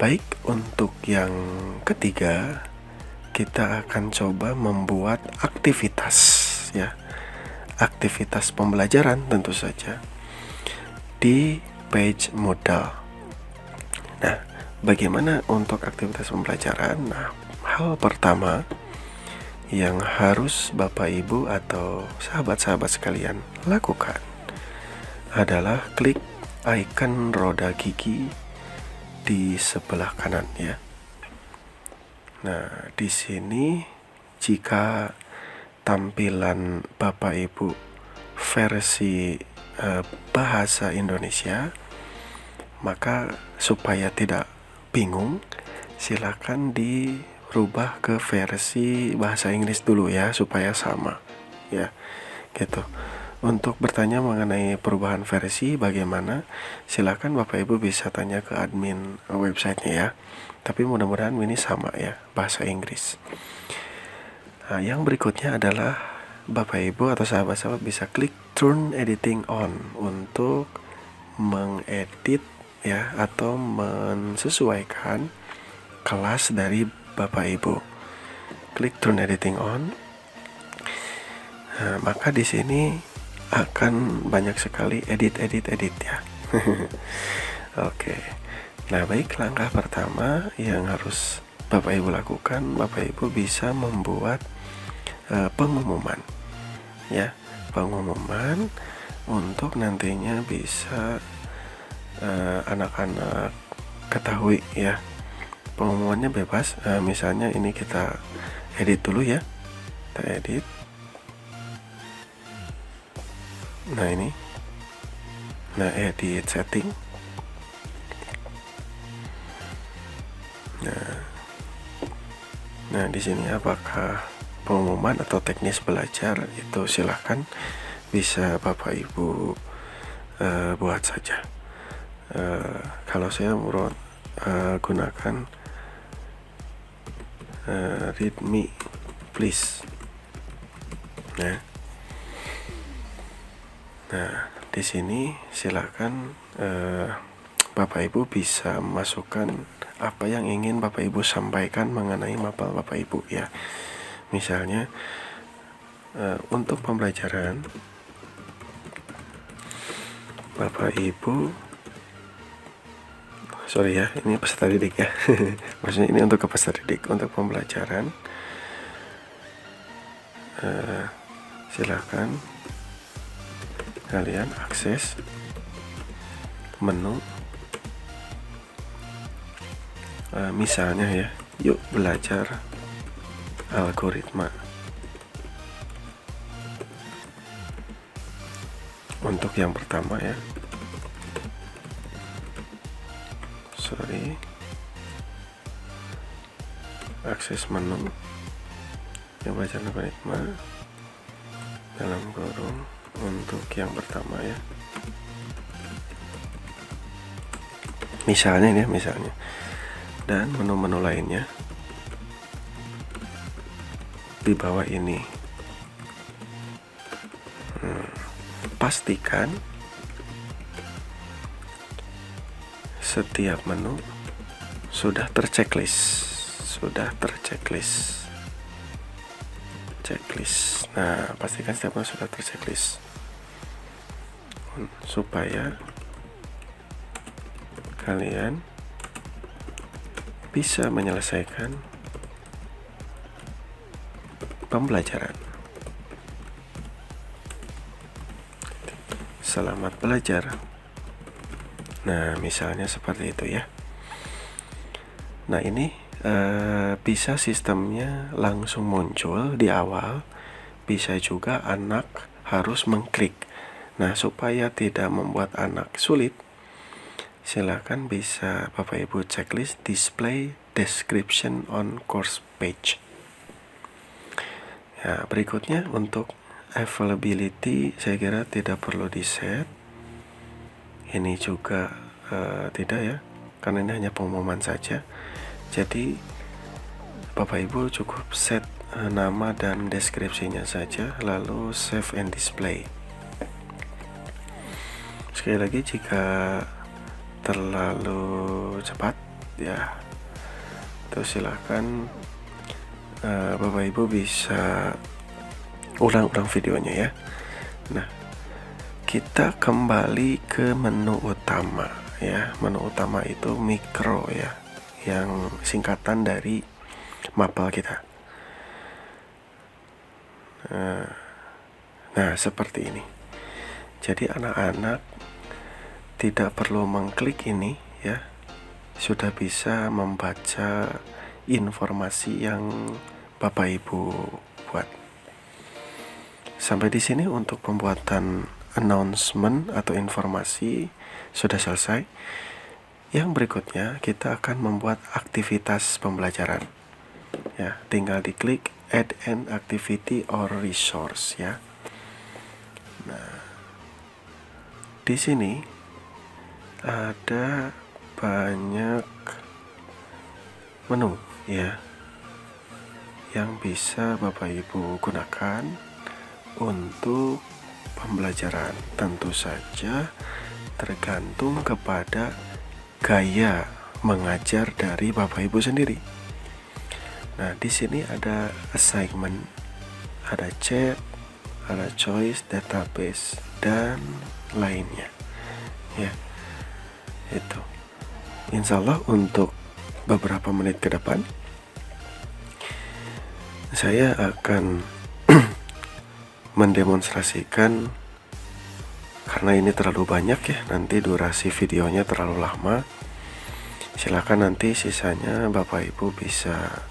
Baik, untuk yang ketiga, kita akan coba membuat aktivitas ya. Aktivitas pembelajaran tentu saja di page modal. Nah, bagaimana untuk aktivitas pembelajaran? Nah, hal pertama yang harus Bapak Ibu atau sahabat-sahabat sekalian lakukan adalah klik icon roda gigi di sebelah kanan ya. Nah, di sini jika tampilan Bapak Ibu versi bahasa Indonesia, maka supaya tidak bingung, silakan dirubah ke versi bahasa Inggris dulu ya, supaya sama ya, gitu. Untuk bertanya mengenai perubahan versi bagaimana, silakan Bapak Ibu bisa tanya ke admin websitenya ya. Tapi mudah-mudahan ini sama ya, bahasa Inggris. Nah, yang berikutnya adalah Bapak Ibu atau sahabat-sahabat bisa klik turn editing on untuk mengedit ya, atau mensesuaikan kelas dari Bapak Ibu. Klik turn editing on. Nah, maka di sini akan banyak sekali edit ya. Oke. Nah, baik, langkah pertama yang harus Bapak Ibu lakukan, Bapak Ibu bisa membuat pengumuman ya, pengumuman untuk nantinya bisa anak-anak ketahui ya. Pengumumannya bebas, misalnya ini kita edit dulu ya, kita edit. Nah ini, edit setting. Nah di sini apakah pengumuman atau teknis belajar, itu silahkan bisa Bapak Ibu buat saja. Kalau saya gunakan read me please. Nah, di sini silakan Bapak Ibu bisa masukkan apa yang ingin Bapak Ibu sampaikan mengenai mapel Bapak Ibu ya. Misalnya untuk pembelajaran Bapak Ibu, sorry ya, ini peserta didik ya. Maksudnya ini untuk peserta didik. Untuk pembelajaran silakan kalian akses menu, misalnya ya, yuk belajar algoritma. Untuk yang pertama ya, akses menu, yang belajar algoritma dalam kurung untuk yang pertama ya, misalnya ini, dan menu-menu lainnya di bawah ini. Pastikan setiap menu sudah terchecklist. Nah, pastikan setiap menu sudah terchecklist supaya kalian bisa menyelesaikan pembelajaran. Selamat belajar. Nah, misalnya seperti itu ya. Nah, ini bisa sistemnya langsung muncul di awal. Bisa juga anak harus mengklik. Nah, supaya tidak membuat anak sulit, silakan bisa Bapak Ibu checklist display description on course page. Ya, berikutnya untuk availability saya kira tidak perlu di set. Ini juga tidak ya, karena ini hanya pengumuman saja. Jadi Bapak Ibu cukup set nama dan deskripsinya saja, lalu save and display. Sekali lagi, jika terlalu cepat ya. Terus silahkan Bapak Ibu bisa ulang-ulang videonya ya. Nah, kita kembali ke menu utama ya. Menu utama itu mikro ya, yang singkatan dari mapel kita. Nah, seperti ini. Jadi anak-anak tidak perlu mengklik ini ya, sudah bisa membaca informasi yang Bapak Ibu buat. Sampai di sini untuk pembuatan announcement atau informasi sudah selesai. Yang berikutnya kita akan membuat aktivitas pembelajaran. Ya, tinggal diklik add an activity or resource ya. Nah, di sini ada banyak menu ya yang bisa Bapak Ibu gunakan untuk pembelajaran. Tentu saja tergantung kepada gaya mengajar dari Bapak Ibu sendiri. Nah, di sini ada assignment, ada chat, ada choice, database, dan lainnya. Ya, itu. Insya Allah untuk beberapa menit ke depan saya akan mendemonstrasikan, karena ini terlalu banyak ya, nanti durasi videonya terlalu lama. Silakan nanti sisanya Bapak Ibu bisa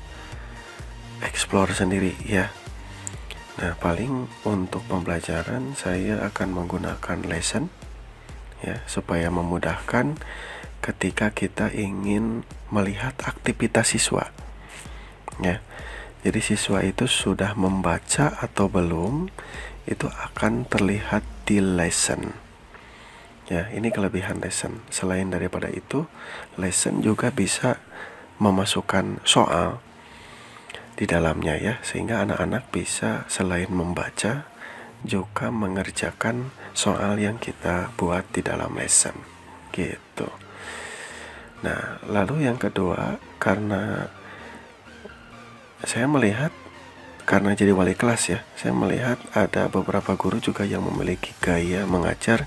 explore sendiri ya. Nah, paling untuk pembelajaran saya akan menggunakan lesson ya, supaya memudahkan ketika kita ingin melihat aktivitas siswa ya. Jadi siswa itu sudah membaca atau belum, itu akan terlihat di lesson ya. Ini kelebihan lesson. Selain daripada itu, lesson juga bisa memasukkan soal di dalamnya ya, sehingga anak-anak bisa selain membaca juga mengerjakan soal yang kita buat di dalam lesson gitu. Nah, lalu yang kedua, karena saya melihat, karena jadi wali kelas ya, saya melihat ada beberapa guru juga yang memiliki gaya mengajar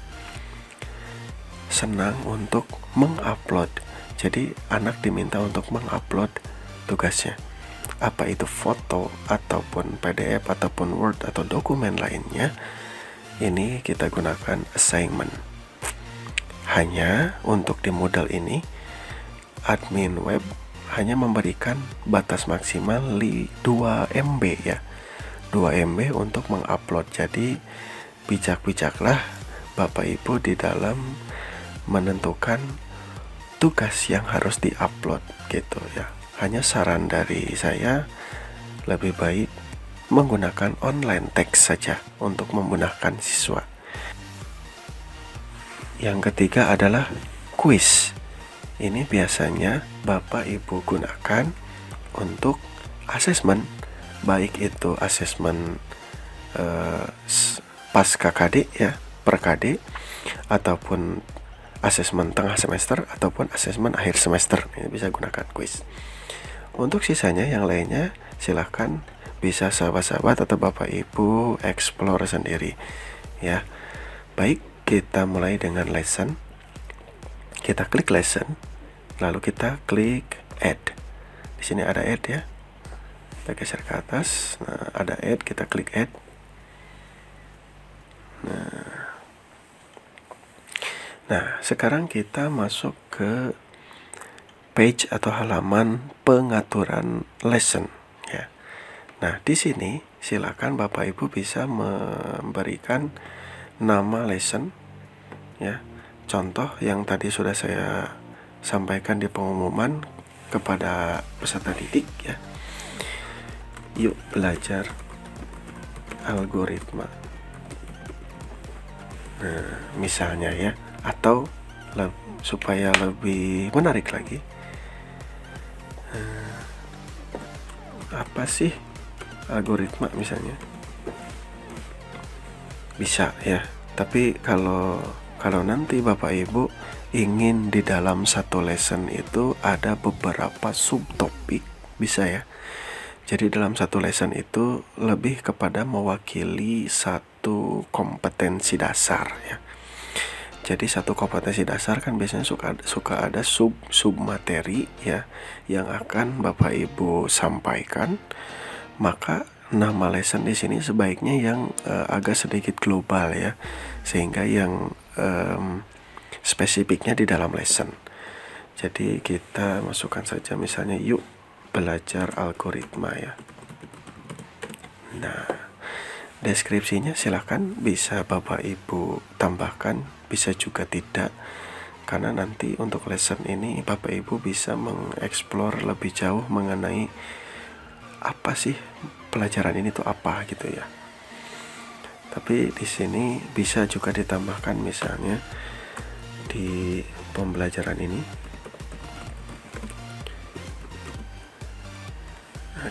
senang untuk mengupload. Jadi anak diminta untuk mengupload tugasnya, apa itu foto ataupun PDF ataupun Word atau dokumen lainnya. Ini kita gunakan assignment. Hanya untuk di Moodle ini, admin web hanya memberikan batas maksimal 2 MB ya, 2 MB untuk mengupload. Jadi bijak-bijaklah Bapak Ibu di dalam menentukan tugas yang harus diupload gitu ya. Hanya saran dari saya, lebih baik menggunakan online text saja untuk memudahkan siswa. Yang ketiga adalah quiz. Ini biasanya Bapak Ibu gunakan untuk asesmen, baik itu asesmen pasca KD ya, per KD, ataupun asesmen tengah semester ataupun asesmen akhir semester. Ini bisa gunakan quiz. Untuk sisanya yang lainnya silahkan bisa sahabat-sahabat atau Bapak Ibu explore sendiri ya. Baik, kita mulai dengan lesson. Kita klik lesson, lalu kita klik add. Di sini ada add ya. Kita geser ke atas. Nah, ada add, kita klik add. Nah, sekarang kita masuk ke page atau halaman pengaturan lesson ya. Nah, di sini silakan Bapak Ibu bisa memberikan nama lesson ya. Contoh yang tadi sudah saya sampaikan di pengumuman kepada peserta didik ya. Yuk belajar algoritma. Nah, misalnya ya, atau supaya lebih menarik lagi, apa sih algoritma misalnya? Bisa ya. Tapi kalau nanti Bapak Ibu ingin di dalam satu lesson itu ada beberapa subtopik, bisa ya. Jadi dalam satu lesson itu lebih kepada mewakili satu kompetensi dasar ya. Jadi satu kompetensi dasar kan biasanya suka ada sub materi ya yang akan Bapak Ibu sampaikan. Maka nama lesson di sini sebaiknya yang agak sedikit global ya, sehingga yang spesifiknya di dalam lesson. Jadi kita masukkan saja misalnya yuk belajar algoritma ya. Nah, deskripsinya silakan bisa Bapak Ibu tambahkan, bisa juga tidak, karena nanti untuk lesson ini Bapak Ibu bisa mengeksplor lebih jauh mengenai apa sih pelajaran ini tuh apa gitu ya. Tapi di sini bisa juga ditambahkan misalnya di pembelajaran ini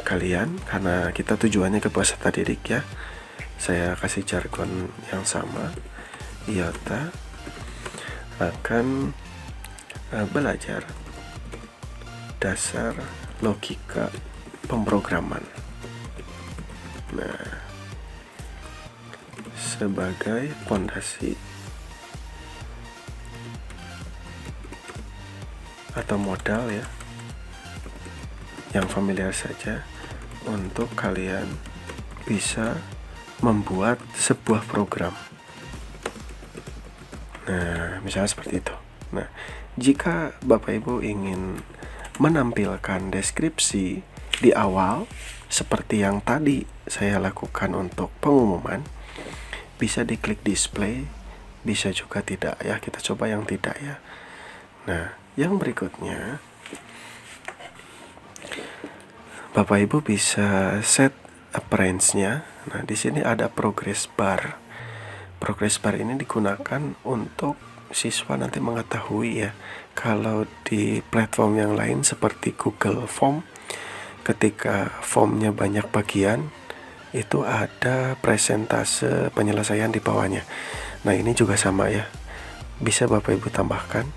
kalian, karena kita tujuannya ke peserta didik ya, saya kasih jargon yang sama. IOTA akan belajar dasar logika pemrograman. Nah, sebagai fondasi atau modal ya, yang familiar saja untuk kalian bisa membuat sebuah program. Nah, misalnya seperti itu. Nah, jika Bapak Ibu ingin menampilkan deskripsi di awal seperti yang tadi saya lakukan untuk pengumuman, bisa diklik display, bisa juga tidak ya. Kita coba yang tidak ya. Nah, yang berikutnya Bapak Ibu bisa set appearance-nya. Nah, di sini ada progress bar. Progress bar ini digunakan untuk siswa nanti mengetahui ya, kalau di platform yang lain seperti Google Form, ketika formnya banyak bagian, itu ada presentase penyelesaian di bawahnya. Nah, ini juga sama ya, bisa Bapak Ibu tambahkan.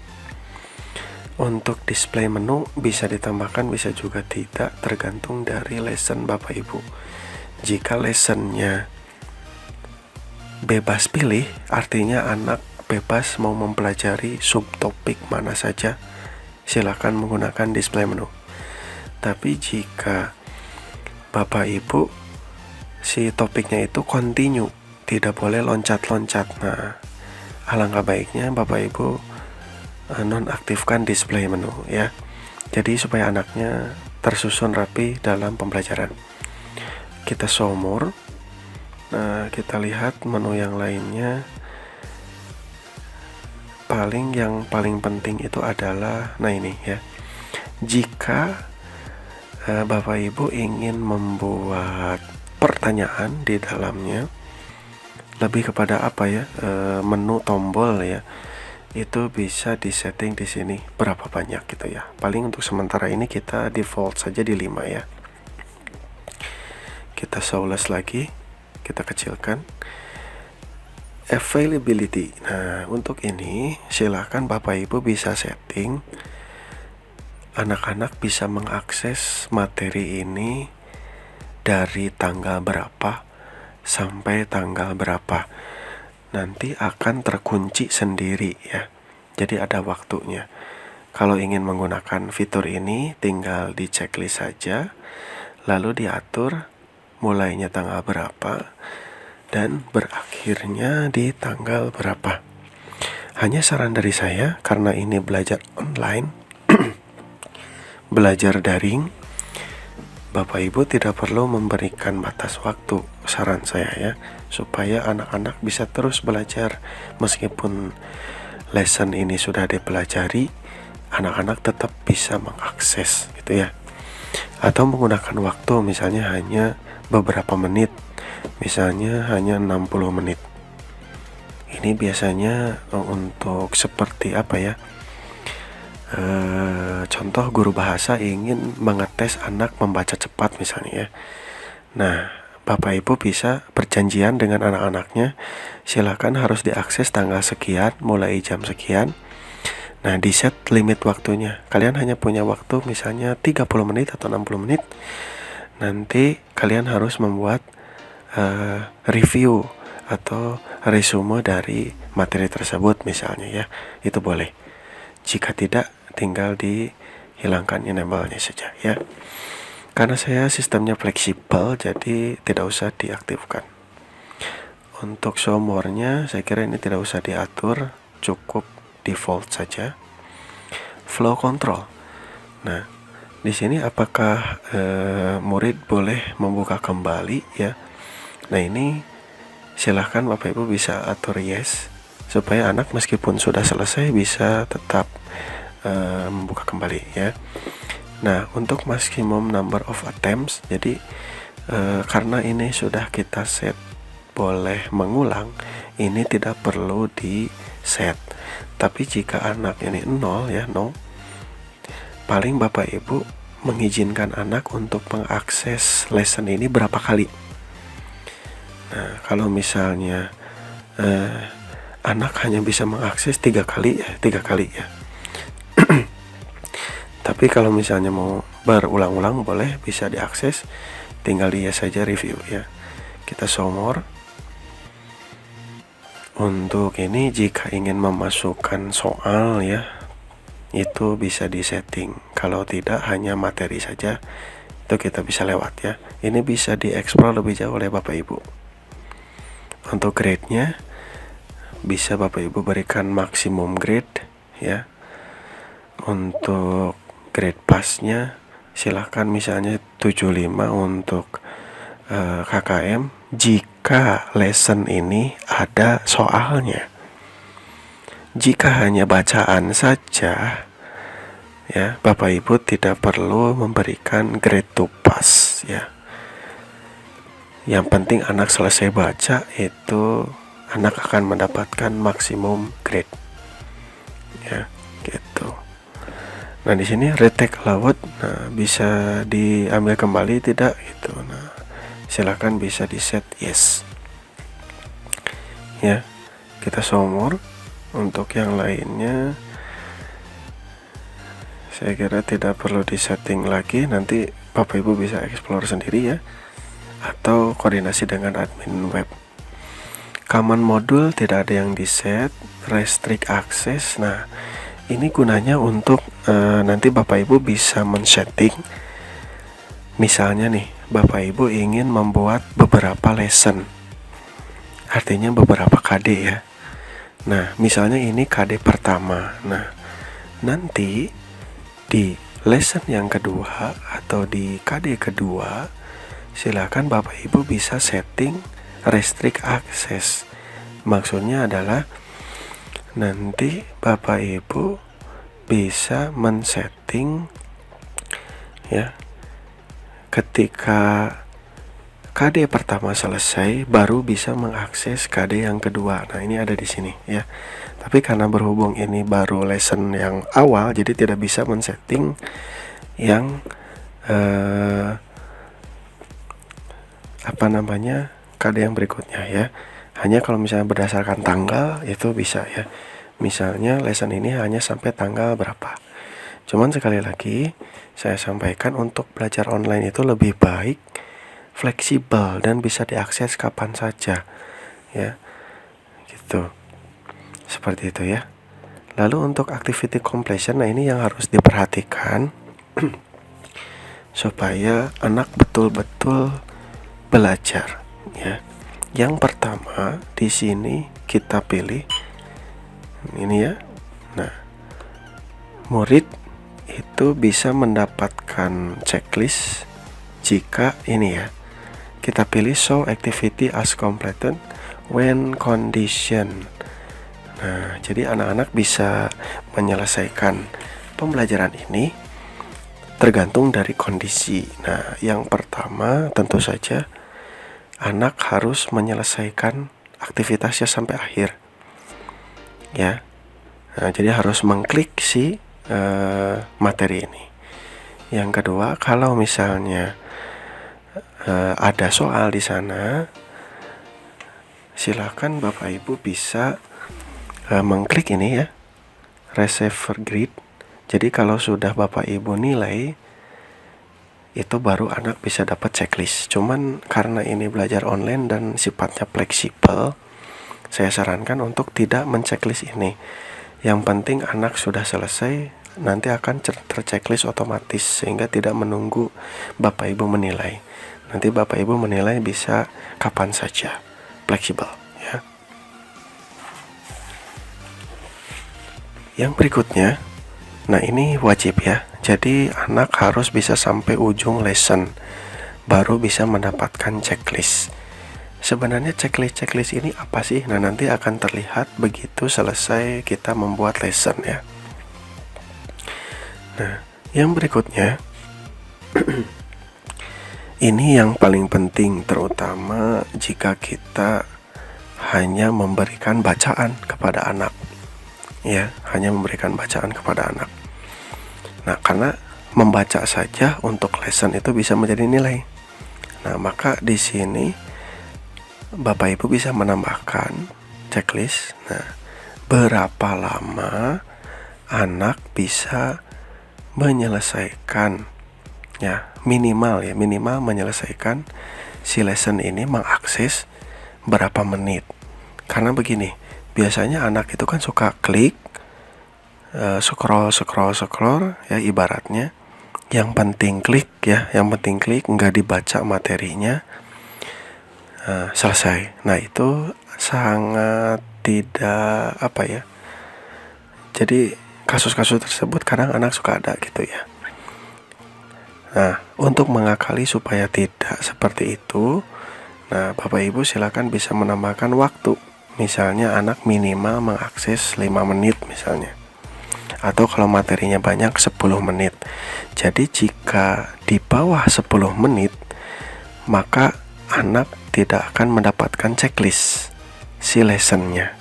Untuk display menu bisa ditambahkan, bisa juga tidak, tergantung dari lesson Bapak Ibu. Jika lessonnya bebas pilih, artinya anak bebas mau mempelajari subtopik mana saja, silakan menggunakan display menu. Tapi jika Bapak Ibu si topiknya itu continue, tidak boleh loncat-loncat, nah alangkah baiknya Bapak Ibu nonaktifkan display menu ya. Jadi supaya anaknya tersusun rapi dalam pembelajaran. Kita show more. Nah, kita lihat menu yang lainnya. Yang paling penting itu adalah, nah ini ya. Jika Bapak Ibu ingin membuat pertanyaan di dalamnya, lebih kepada apa ya? Menu tombol ya. Itu bisa disetting di sini berapa banyak gitu ya. Paling untuk sementara ini kita default saja di 5 ya. Kita show less lagi, kita kecilkan. Availability. Nah, untuk ini silahkan Bapak Ibu bisa setting anak-anak bisa mengakses materi ini dari tanggal berapa sampai tanggal berapa. Nanti akan terkunci sendiri ya. Jadi ada waktunya. Kalau ingin menggunakan fitur ini, tinggal di checklist saja, lalu diatur mulainya tanggal berapa dan berakhirnya di tanggal berapa. Hanya saran dari saya, karena ini belajar online, belajar daring, Bapak Ibu tidak perlu memberikan batas waktu, saran saya ya, supaya anak-anak bisa terus belajar. Meskipun lesson ini sudah dipelajari, anak-anak tetap bisa mengakses gitu ya. Atau menggunakan waktu misalnya hanya beberapa menit, misalnya hanya 60 menit. Ini biasanya untuk seperti apa ya, contoh guru bahasa ingin mengetes anak membaca cepat misalnya ya. Nah, Bapak Ibu bisa perjanjian dengan anak-anaknya, silakan harus diakses tanggal sekian mulai jam sekian. Nah, di set limit waktunya. Kalian hanya punya waktu misalnya 30 menit atau 60 menit. Nanti kalian harus membuat review atau resume dari materi tersebut misalnya ya. Itu boleh. Jika tidak, tinggal dihilangkan enable-nya saja ya. Karena saya sistemnya fleksibel, jadi tidak usah diaktifkan. Untuk show more-nya saya kira ini tidak usah diatur, cukup default saja. Flow control. Nah, di sini apakah murid boleh membuka kembali ya? Nah, ini silahkan Bapak Ibu bisa atur yes, supaya anak meskipun sudah selesai bisa tetap membuka kembali ya. Nah, untuk maximum number of attempts, jadi karena ini sudah kita set boleh mengulang, ini tidak perlu di set. Tapi jika anak ini 0 ya, paling Bapak Ibu mengizinkan anak untuk mengakses lesson ini berapa kali. Nah, kalau misalnya anak hanya bisa mengakses 3 kali ya. Tapi kalau misalnya mau berulang-ulang boleh, bisa diakses, tinggal dia saja review ya. Kita show more. Untuk ini jika ingin memasukkan soal ya, itu bisa disetting. Kalau tidak, hanya materi saja, itu kita bisa lewat ya. Ini bisa dieksplor lebih jauh oleh Bapak Ibu. Untuk grade-nya bisa Bapak Ibu berikan maksimum grade ya. Untuk grade pass-nya silahkan misalnya 75 untuk KKM jika lesson ini ada soalnya. Jika hanya bacaan saja ya, Bapak Ibu tidak perlu memberikan grade to pass ya. Yang penting anak selesai baca, itu anak akan mendapatkan maksimum grade ya, gitu. Nah, di sini retake allowed, nah bisa diambil kembali tidak gitu. Nah, silakan bisa di set yes ya. Kita show more. Untuk yang lainnya saya kira tidak perlu disetting lagi, nanti Bapak Ibu bisa explore sendiri ya, atau koordinasi dengan admin web. Common module tidak ada yang di set. Restrict access, nah ini gunanya untuk nanti Bapak Ibu bisa men-setting. Misalnya nih, Bapak Ibu ingin membuat beberapa lesson, artinya beberapa KD ya. Nah, misalnya ini KD pertama. Nah, nanti di lesson yang kedua atau di KD kedua, silakan Bapak Ibu bisa setting restrict access. Maksudnya adalah nanti Bapak Ibu bisa men-setting ya, ketika KD pertama selesai baru bisa mengakses KD yang kedua. Nah, ini ada di sini ya. Tapi karena berhubung ini baru lesson yang awal, jadi tidak bisa men-setting yang KD yang berikutnya ya. Hanya kalau misalnya berdasarkan tanggal itu bisa ya. Misalnya lesson ini hanya sampai tanggal berapa. Cuman sekali lagi saya sampaikan, untuk belajar online itu lebih baik fleksibel dan bisa diakses kapan saja ya, gitu, seperti itu ya. Lalu untuk activity completion, nah ini yang harus diperhatikan supaya anak betul-betul belajar ya. Yang pertama di sini kita pilih ini ya. Nah, murid itu bisa mendapatkan checklist jika ini ya, kita pilih show activity as completed when condition. Nah, jadi anak-anak bisa menyelesaikan pembelajaran ini tergantung dari kondisi. Nah, yang pertama tentu saja anak harus menyelesaikan aktivitasnya sampai akhir ya. Nah, jadi harus mengklik si materi ini. Yang kedua, kalau misalnya ada soal di sana, silakan Bapak Ibu bisa mengklik ini ya, receiver grid. Jadi kalau sudah Bapak Ibu nilai, itu baru anak bisa dapat checklist. Cuman karena ini belajar online dan sifatnya fleksibel, saya sarankan untuk tidak menceklis ini. Yang penting anak sudah selesai, nanti akan terchecklist otomatis, sehingga tidak menunggu Bapak Ibu menilai. Nanti Bapak Ibu menilai bisa kapan saja, fleksibel ya. Yang berikutnya, nah ini wajib ya. Jadi anak harus bisa sampai ujung lesson baru bisa mendapatkan checklist. Sebenarnya checklist ini apa sih? Nah, nanti akan terlihat begitu selesai kita membuat lesson ya. Nah, yang berikutnya ini yang paling penting, terutama jika kita hanya memberikan bacaan kepada anak. Ya, hanya memberikan bacaan kepada anak. Nah, karena membaca saja untuk lesson itu bisa menjadi nilai. Nah, maka di sini Bapak Ibu bisa menambahkan checklist. Nah, berapa lama anak bisa menyelesaikan ya, minimal menyelesaikan si lesson ini, mengakses berapa menit. Karena begini, biasanya anak itu kan suka klik, scroll ya, ibaratnya yang penting klik ya, nggak dibaca materinya, selesai. Nah, itu sangat tidak jadi kasus-kasus tersebut kadang anak suka ada gitu ya. Nah, untuk mengakali supaya tidak seperti itu, nah Bapak Ibu silakan bisa menambahkan waktu. Misalnya anak minimal mengakses 5 menit misalnya. Atau kalau materinya banyak 10 menit. Jadi jika di bawah 10 menit, maka anak tidak akan mendapatkan checklist si lessonnya.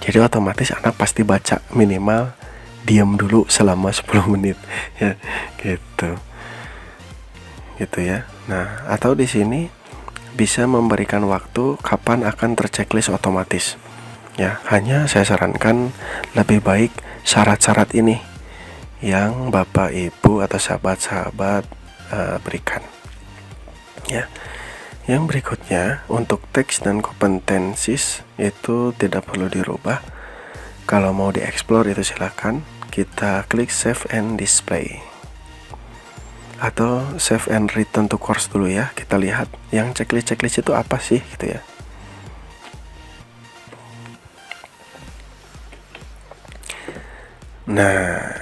Jadi otomatis anak pasti baca, minimal diam dulu selama 10 menit ya, gitu ya. Nah, atau di sini bisa memberikan waktu kapan akan terchecklist otomatis ya. Hanya saya sarankan lebih baik syarat-syarat ini yang Bapak Ibu atau sahabat-sahabat berikan ya. Yang berikutnya, untuk teks dan kompetensis itu tidak perlu dirubah. Kalau mau dieksplor itu silakan kita klik save and display atau save and return to course dulu ya. Kita lihat yang checklist itu apa sih gitu ya. Nah,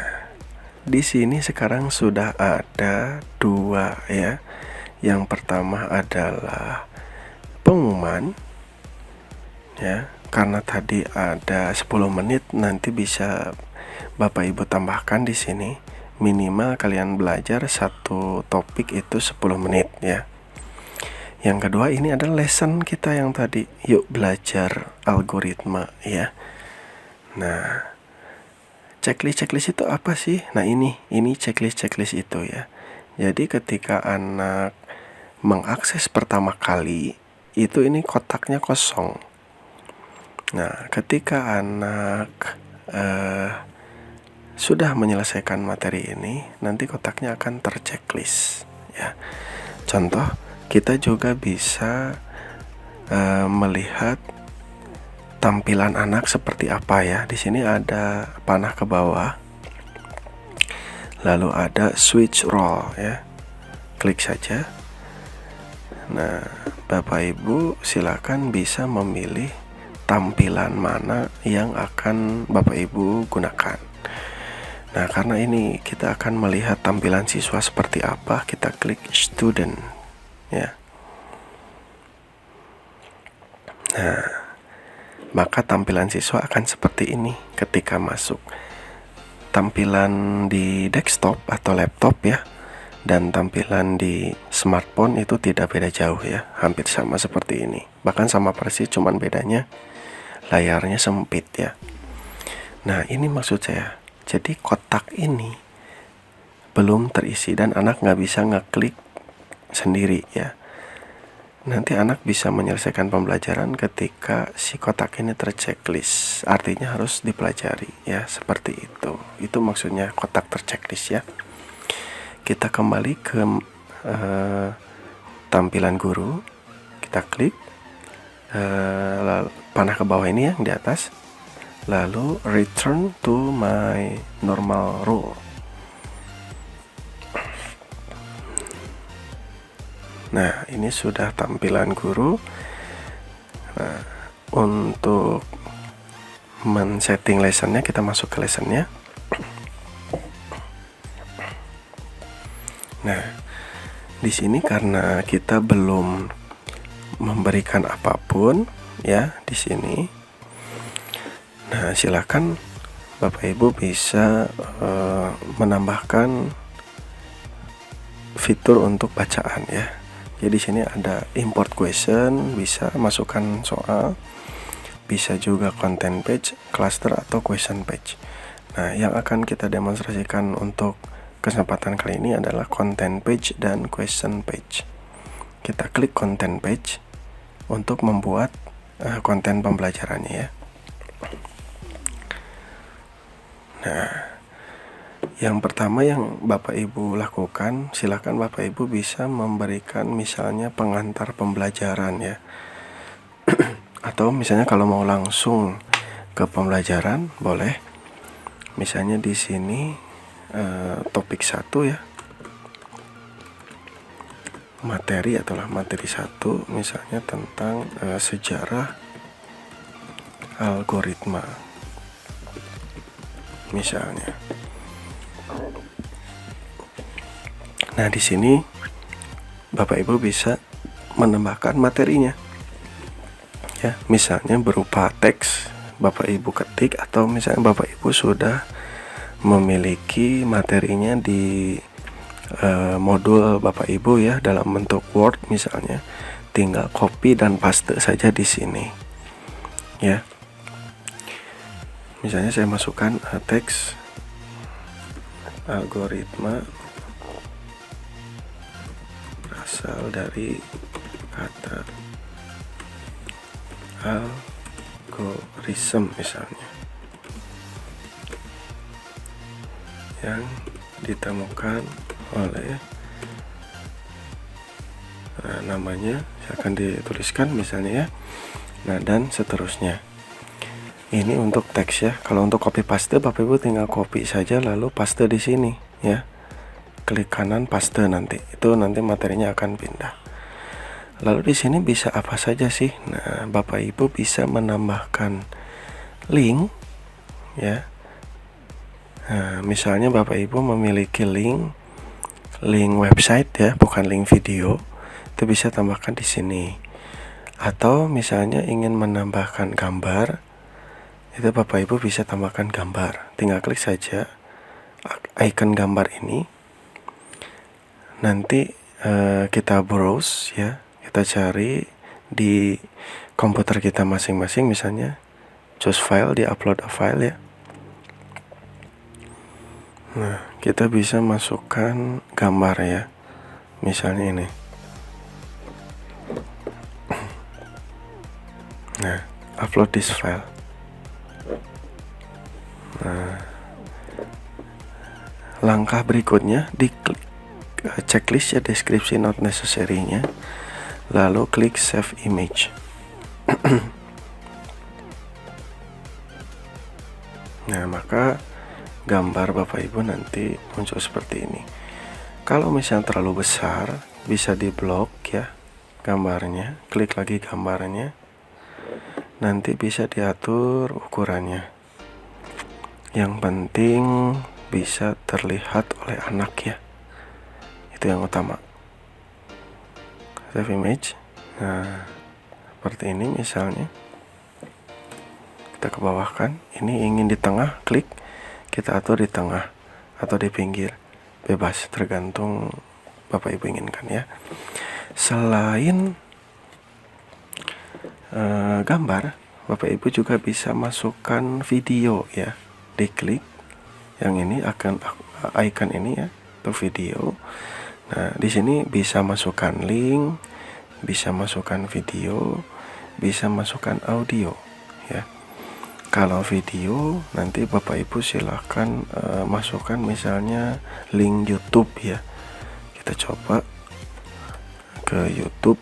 di sini sekarang sudah ada 2 ya. Yang pertama adalah pengumuman ya. Karena tadi ada 10 menit, nanti bisa Bapak Ibu tambahkan di sini minimal kalian belajar satu topik itu 10 menit ya. Yang kedua, ini adalah lesson kita yang tadi, yuk belajar algoritma ya. Nah, checklist itu apa sih? Nah, ini checklist itu ya. Jadi ketika anak mengakses pertama kali, itu ini kotaknya kosong. Nah, ketika anak sudah menyelesaikan materi ini, nanti kotaknya akan terchecklist ya. Contoh, kita juga bisa melihat tampilan anak seperti apa ya. Di sini ada panah ke bawah, lalu ada switch role ya. Klik saja. Nah, Bapak Ibu silakan bisa memilih tampilan mana yang akan Bapak Ibu gunakan. Nah, karena ini kita akan melihat tampilan siswa seperti apa, kita klik student ya. Nah, maka tampilan siswa akan seperti ini ketika masuk. Tampilan di desktop atau laptop ya, dan tampilan di smartphone itu tidak beda jauh ya, hampir sama seperti ini. Bahkan sama persis, cuman bedanya layarnya sempit ya. Nah, ini maksud saya. Jadi kotak ini belum terisi dan anak nggak bisa ngeklik sendiri ya. nanti anak bisa menyelesaikan pembelajaran ketika si kotak ini terchecklist. Artinya harus dipelajari ya, seperti itu. Itu maksudnya kotak terchecklist ya. Kita kembali ke tampilan guru. Kita klik panah ke bawah ini yang di atas. Lalu return to my normal role. Nah, ini sudah tampilan guru. Nah, untuk men-setting lessonnya, kita masuk ke lessonnya. Nah, di sini karena kita belum memberikan apapun ya di sini. Nah, silakan Bapak Ibu bisa menambahkan fitur untuk bacaan ya. Jadi di sini ada import question, bisa masukkan soal, bisa juga content page, cluster atau question page. Nah, yang akan kita demonstrasikan untuk kesempatan kali ini adalah content page dan question page. Kita klik content page untuk membuat konten pembelajarannya ya. Nah, yang pertama yang Bapak Ibu lakukan, silakan Bapak Ibu bisa memberikan misalnya pengantar pembelajaran ya. Atau misalnya kalau mau langsung ke pembelajaran boleh. Misalnya di sini topik 1 ya. Materi adalah materi 1 misalnya tentang sejarah algoritma. Misalnya. Nah, di sini Bapak Ibu bisa menambahkan materinya. Ya, misalnya berupa teks Bapak Ibu ketik, atau misalnya Bapak Ibu sudah memiliki materinya di modul Bapak Ibu ya dalam bentuk Word misalnya, tinggal copy dan paste saja di sini. Ya. Misalnya saya masukkan teks algoritma berasal dari kata algoritma misalnya, yang ditemukan oleh namanya akan dituliskan misalnya ya. Nah, dan seterusnya. Ini untuk teks ya. Kalau untuk copy paste, Bapak Ibu tinggal copy saja lalu paste di sini ya. Klik kanan paste, nanti itu nanti materinya akan pindah. Lalu di sini bisa apa saja sih? Nah, Bapak Ibu bisa menambahkan link ya. Nah, misalnya Bapak Ibu memiliki link website ya, bukan link video. Itu bisa tambahkan di sini. Atau misalnya ingin menambahkan gambar, itu Bapak Ibu bisa tambahkan gambar. Tinggal klik saja icon gambar ini. Nanti kita browse ya, kita cari di komputer kita masing-masing, misalnya choose file, di upload a file ya. Nah, kita bisa masukkan gambar ya, misalnya ini. Nah, upload this file. Nah, langkah berikutnya diklik checklist ya, deskripsi not necessary-nya, lalu klik save image. Nah, maka gambar Bapak Ibu nanti muncul seperti ini. Kalau misalnya terlalu besar, bisa diblok ya gambarnya, klik lagi gambarnya, nanti bisa diatur ukurannya. Yang penting bisa terlihat oleh anak ya, itu yang utama. Save image. Nah, seperti ini misalnya. Kita ke bawah kan, ini ingin di tengah, klik, kita atur di tengah atau di pinggir, bebas tergantung Bapak Ibu inginkan ya. Selain gambar, Bapak Ibu juga bisa masukkan video ya. Diklik yang ini akan icon ini ya, untuk video. Nah, di sini bisa masukkan link, bisa masukkan video, bisa masukkan audio ya. Kalau video nanti Bapak Ibu silahkan masukkan misalnya link YouTube ya. Kita coba ke YouTube.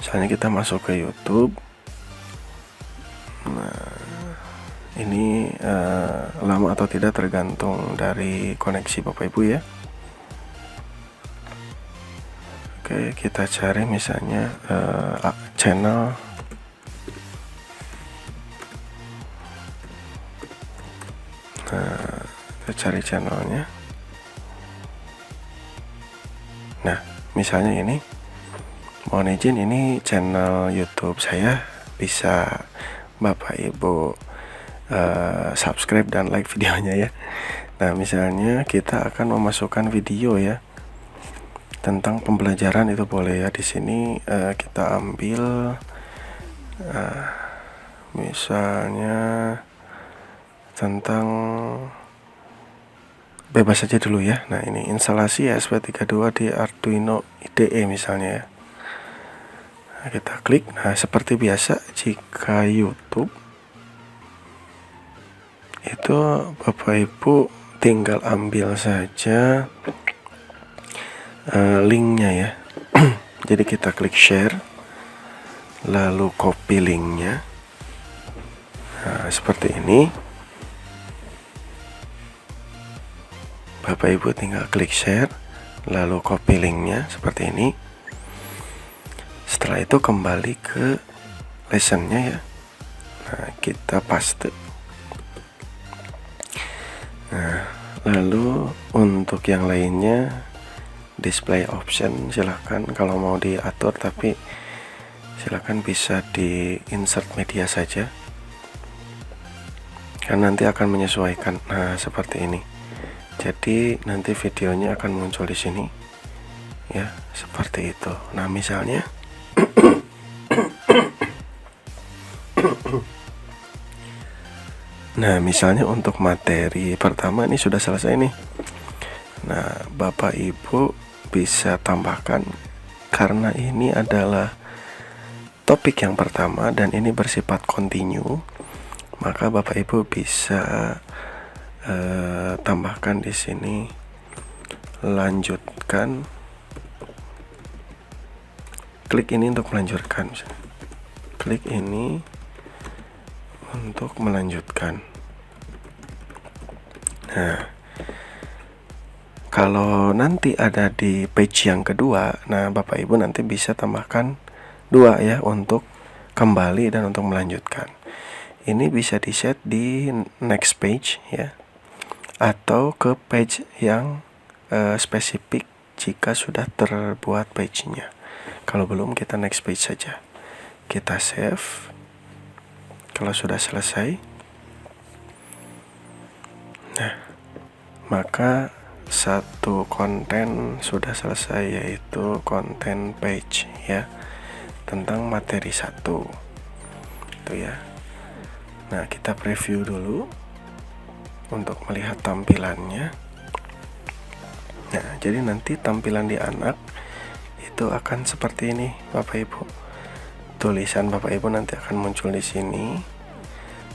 Misalnya kita masuk ke YouTube. Nah, ini lama atau tidak tergantung dari koneksi Bapak Ibu ya. Oke, kita cari misalnya channel kita cari channelnya. Nah, misalnya ini, mohon izin, ini channel YouTube saya, bisa Bapak Ibu subscribe dan like videonya ya. Nah, misalnya kita akan memasukkan video ya tentang pembelajaran, itu boleh ya. Di sini kita ambil misalnya tentang, bebas saja dulu ya. Nah, ini instalasi ESP32 di Arduino IDE misalnya ya. Nah, kita klik. Nah, seperti biasa jika YouTube itu Bapak Ibu tinggal ambil saja linknya ya. Jadi kita klik share, lalu copy linknya. Nah, seperti ini. Bapak Ibu tinggal klik share, lalu copy linknya seperti ini. Setelah itu kembali ke lessonnya ya. Nah, kita paste. Nah, lalu untuk yang lainnya, display option silahkan kalau mau diatur, tapi silahkan bisa di insert media saja, kan nanti akan menyesuaikan. Nah, seperti ini. Jadi nanti videonya akan muncul di sini ya, seperti itu. Nah, misalnya nah, misalnya untuk materi pertama ini sudah selesai nih. Nah, Bapak Ibu bisa tambahkan, karena ini adalah topik yang pertama dan ini bersifat continue, maka Bapak Ibu bisa tambahkan di sini, lanjutkan, klik ini untuk melanjutkan, klik ini untuk melanjutkan. Nah, kalau nanti ada di page yang kedua, nah Bapak Ibu nanti bisa tambahkan 2 ya, untuk kembali dan untuk melanjutkan. Ini bisa di set di next page ya, atau ke page yang spesifik jika sudah terbuat page-nya. Kalau belum, kita next page saja. Kita save. Kalau sudah selesai, nah, maka satu konten sudah selesai, yaitu konten page ya, tentang materi 1 itu ya. Nah, kita preview dulu untuk melihat tampilannya. Nah, jadi nanti tampilan di anak itu akan seperti ini Bapak Ibu. Tulisan Bapak Ibu nanti akan muncul di sini,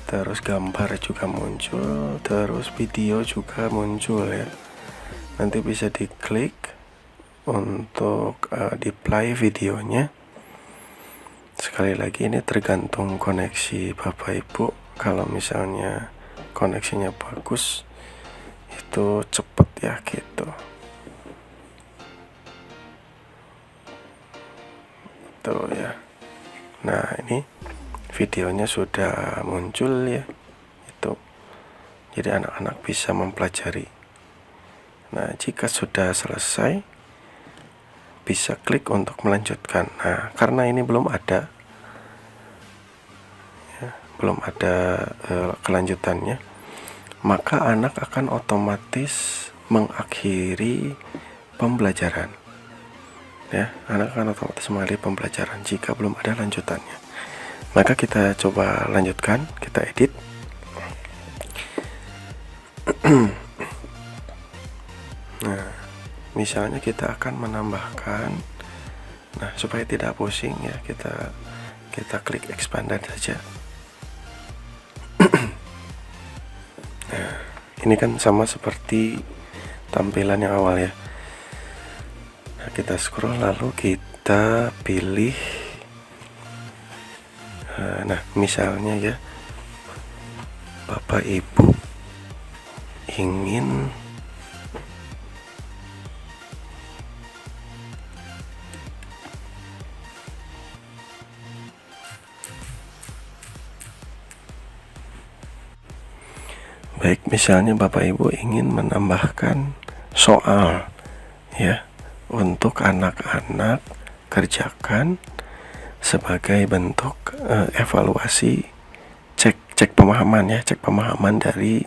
terus gambar juga muncul, terus video juga muncul ya. Nanti bisa diklik untuk di play videonya. Sekali lagi, ini tergantung koneksi Bapak Ibu. Kalau misalnya koneksinya bagus, itu cepet ya gitu. Tuh ya. Nah, ini videonya sudah muncul ya. Itu. Jadi anak-anak bisa mempelajari. Nah, jika sudah selesai, bisa klik untuk melanjutkan. Nah, karena ini belum ada ya, belum ada kelanjutannya, maka anak akan otomatis mengakhiri pembelajaran ya. Anak akan otomatis mengakhiri pembelajaran jika belum ada lanjutannya. Maka kita coba lanjutkan, kita edit. Nah, misalnya kita akan menambahkan, nah supaya tidak pusing ya, kita klik expanded saja. Nah, ini kan sama seperti tampilan yang awal ya. Nah, kita scroll lalu kita pilih, nah misalnya ya, Bapak Ibu ingin misalnya Bapak Ibu ingin menambahkan soal ya untuk anak-anak kerjakan sebagai bentuk evaluasi, cek pemahaman ya, cek pemahaman dari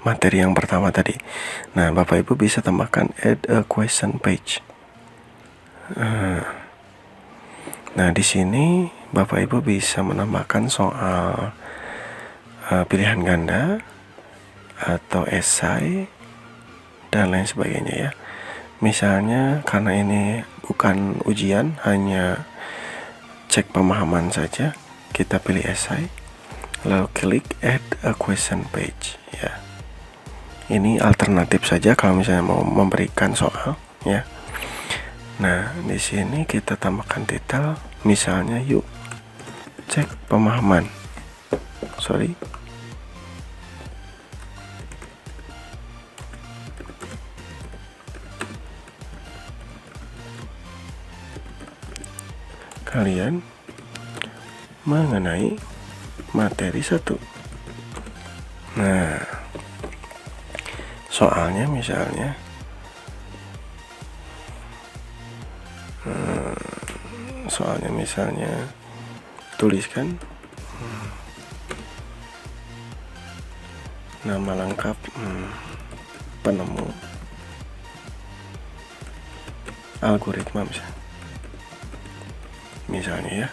materi yang pertama tadi. Nah, Bapak Ibu bisa tambahkan add a question page. Nah, di sini Bapak Ibu bisa menambahkan soal pilihan ganda atau esai dan lain sebagainya ya. Misalnya karena ini bukan ujian, hanya cek pemahaman saja, kita pilih esai lalu klik add a question page ya. Ini alternatif saja kalau misalnya mau memberikan soal ya. Nah, di sini kita tambahkan detail, misalnya yuk cek pemahaman. Kalian mengenai materi 1. Nah, soalnya misalnya tuliskan nama lengkap penemu algoritma misalnya ya.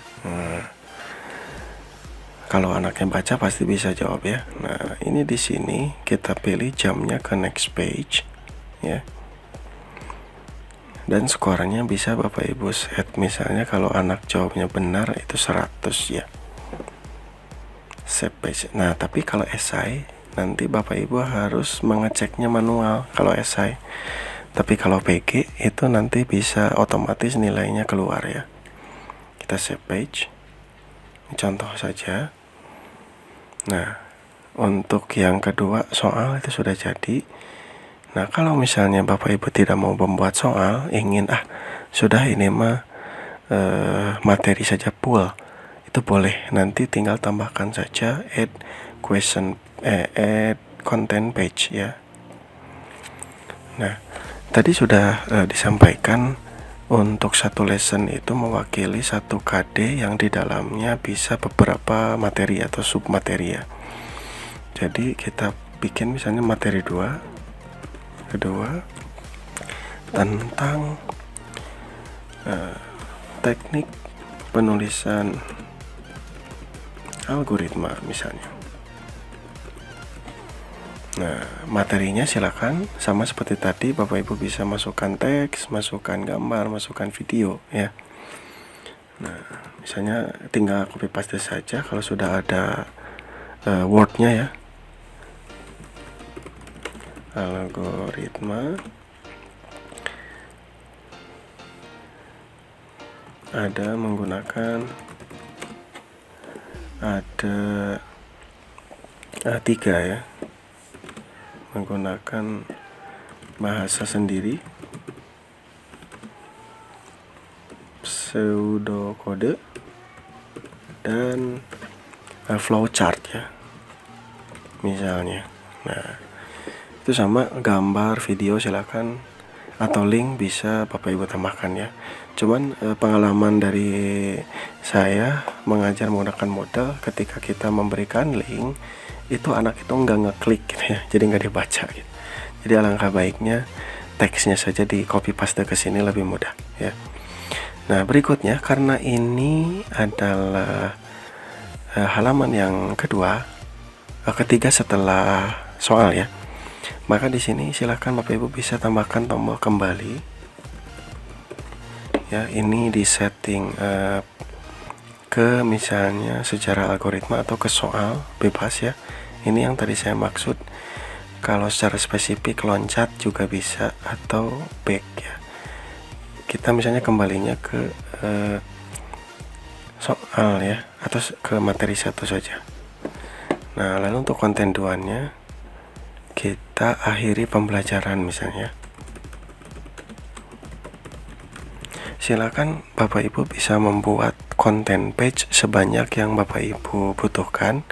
Kalau anaknya baca pasti bisa jawab ya. Nah, ini di sini kita pilih jamnya ke next page ya. Dan skornya bisa Bapak Ibu set, misalnya kalau anak jawabnya benar itu 100 ya. Save page. Nah, tapi kalau esai nanti Bapak Ibu harus mengeceknya manual kalau esai. Tapi kalau PG itu nanti bisa otomatis nilainya keluar ya. Kita save page. Ini contoh saja. Nah, untuk yang kedua soal itu sudah jadi. Nah, kalau misalnya Bapak Ibu tidak mau membuat soal, ingin sudah ini mah materi saja full, itu boleh. Nanti tinggal tambahkan saja add content page ya. Nah, tadi sudah disampaikan untuk satu lesson itu mewakili satu KD yang di dalamnya bisa beberapa materi atau submateri ya. Jadi kita bikin misalnya materi kedua tentang teknik penulisan algoritma misalnya. Nah, materinya silakan sama seperti tadi, Bapak Ibu bisa masukkan teks, masukkan gambar, masukkan video ya. Nah, misalnya tinggal copy paste saja kalau sudah ada wordnya ya. Algoritma ada menggunakan tiga ya, menggunakan bahasa sendiri, pseudokode, dan flowchart ya misalnya. Nah, itu sama gambar, video silakan, atau link bisa Bapak Ibu tambahkan ya. Cuman pengalaman dari saya mengajar menggunakan model, ketika kita memberikan link itu anak itu nggak ngeklik gitu ya, jadi nggak dibaca gitu. Jadi alangkah baiknya teksnya saja di copy paste ke sini, lebih mudah ya. Nah, berikutnya karena ini adalah halaman yang ketiga setelah soal ya. Maka di sini silahkan Bapak Ibu bisa tambahkan tombol kembali. Ya, ini di setting ke misalnya secara algoritma atau ke soal bebas ya. Ini yang tadi saya maksud. Kalau secara spesifik loncat juga bisa atau back ya. Kita misalnya kembalinya ke soal ya, atau ke materi 1 saja. Nah, lalu untuk konten 2-nya kita akhiri pembelajaran misalnya. Silakan Bapak Ibu bisa membuat konten page sebanyak yang Bapak Ibu butuhkan.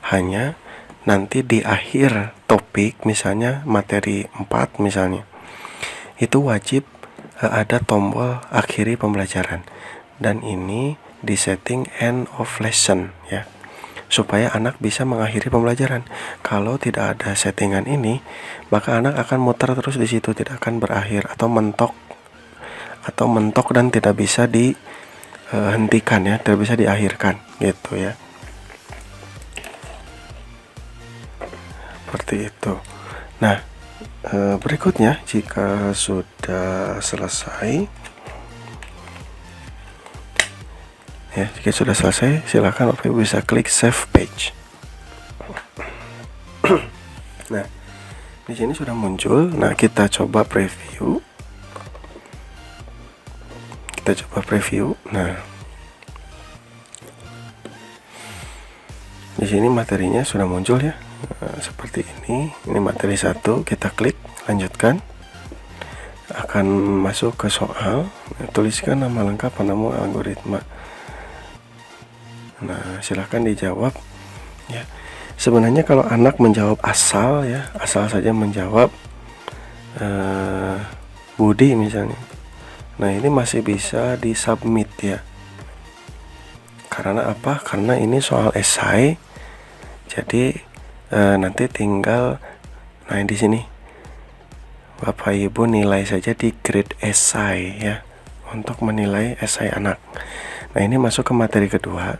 Hanya nanti di akhir topik, misalnya materi 4 misalnya, itu wajib ada tombol akhiri pembelajaran, dan ini di setting end of lesson ya, supaya anak bisa mengakhiri pembelajaran. Kalau tidak ada settingan ini, maka anak akan muter terus di situ, tidak akan berakhir atau mentok dan tidak bisa dihentikan ya, tidak bisa diakhirkan gitu ya. Seperti itu. Nah, berikutnya jika sudah selesai ya, silakan Bapak Ibu bisa klik save page. Nah, di sini sudah muncul. Nah, kita coba preview. Nah, di sini materinya sudah muncul ya. Seperti ini materi 1, kita klik lanjutkan, akan masuk ke soal. Tuliskan nama lengkap, nama algoritma. Nah, silahkan dijawab ya. Sebenarnya kalau anak menjawab asal saja menjawab Budi misalnya, nah ini masih bisa disubmit ya. Karena apa? Karena ini soal esai. Jadi nanti tinggal, nah di sini Bapak Ibu nilai saja di grade esai ya, untuk menilai esai anak. Nah, ini masuk ke materi kedua.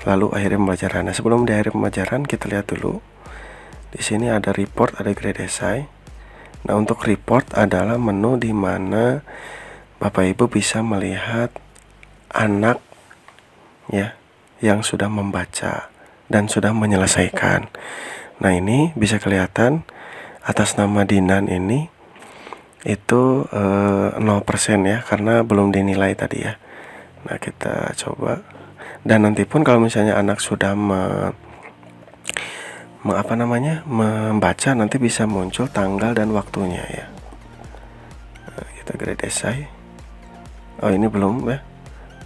Lalu akhir pembelajaran. Nah, sebelum di akhir pembelajaran kita lihat dulu. Di sini ada report, ada grade esai. Nah, untuk report adalah menu di mana Bapak Ibu bisa melihat anak ya yang sudah membaca dan sudah menyelesaikan. Nah, ini bisa kelihatan atas nama Dinan ini itu 0% ya, karena belum dinilai tadi ya. Nah, kita coba. Dan nanti pun kalau misalnya anak sudah membaca, nanti bisa muncul tanggal dan waktunya ya. Nah, kita grade esai. Oh, ini belum ya.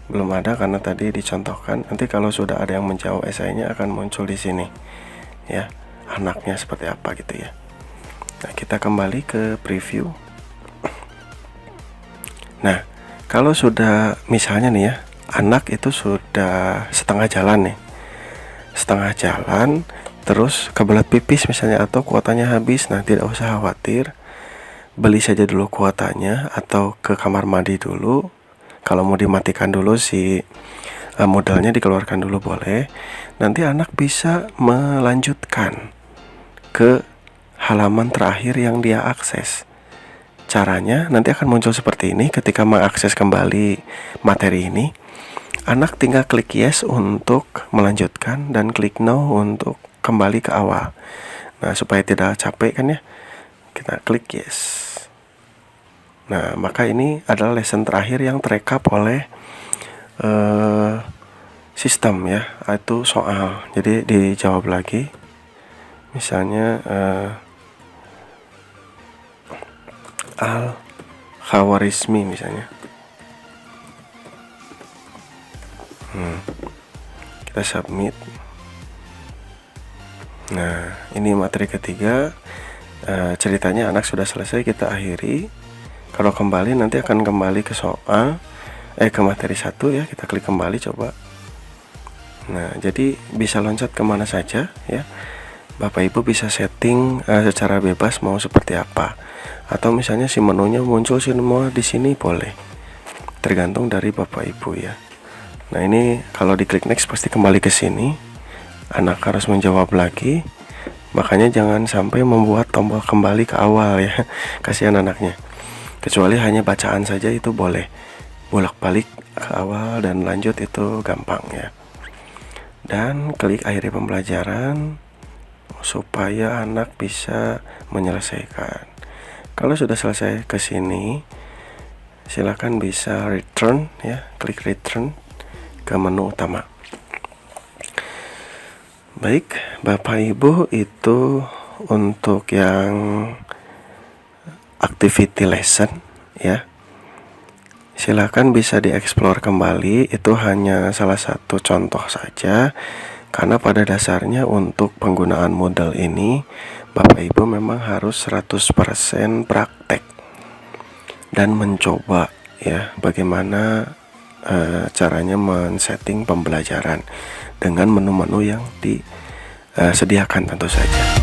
Belum ada karena tadi dicontohkan. Nanti kalau sudah ada yang menjawab esainya akan muncul di sini ya, anaknya seperti apa gitu ya. Nah, kita kembali ke preview. Nah, kalau sudah misalnya nih ya, anak itu sudah setengah jalan terus kebelet pipis misalnya, atau kuotanya habis. Nah, tidak usah khawatir, beli saja dulu kuotanya atau ke kamar mandi dulu. Kalau mau dimatikan dulu si modalnya, dikeluarkan dulu boleh. Nanti anak bisa melanjutkan ke halaman terakhir yang dia akses. Caranya nanti akan muncul seperti ini. Ketika mengakses kembali materi ini, anak tinggal klik yes untuk melanjutkan dan klik no untuk kembali ke awal. Nah, supaya tidak capek kan ya, kita klik yes. Nah, maka ini adalah lesson terakhir yang terekap oleh sistem ya, itu soal. Jadi dijawab lagi. Misalnya al-Khawarizmi misalnya. Kita submit. Nah, ini materi ketiga. Ceritanya anak sudah selesai, kita akhiri. Kalau kembali nanti akan kembali ke soal, ke materi 1 ya. Kita klik kembali coba. Nah, jadi bisa loncat kemana saja ya. Bapak Ibu bisa setting secara bebas mau seperti apa. Atau misalnya si menunya muncul semua di sini boleh. Tergantung dari Bapak Ibu ya. Nah, ini kalau diklik next pasti kembali ke sini. anak harus menjawab lagi. Makanya jangan sampai membuat tombol kembali ke awal ya, kasihan anaknya. Kecuali hanya bacaan saja itu boleh, bolak-balik ke awal dan lanjut itu gampang ya. Dan klik akhiri pembelajaran supaya anak bisa menyelesaikan. Kalau sudah selesai ke sini, silakan bisa return ya, klik return ke menu utama. Baik, Bapak Ibu, itu untuk yang activity lesson ya. Silakan bisa dieksplor kembali, itu hanya salah satu contoh saja. Karena pada dasarnya untuk penggunaan model ini Bapak Ibu memang harus 100% praktek dan mencoba ya bagaimana caranya men-setting pembelajaran dengan menu-menu yang disediakan tentu saja.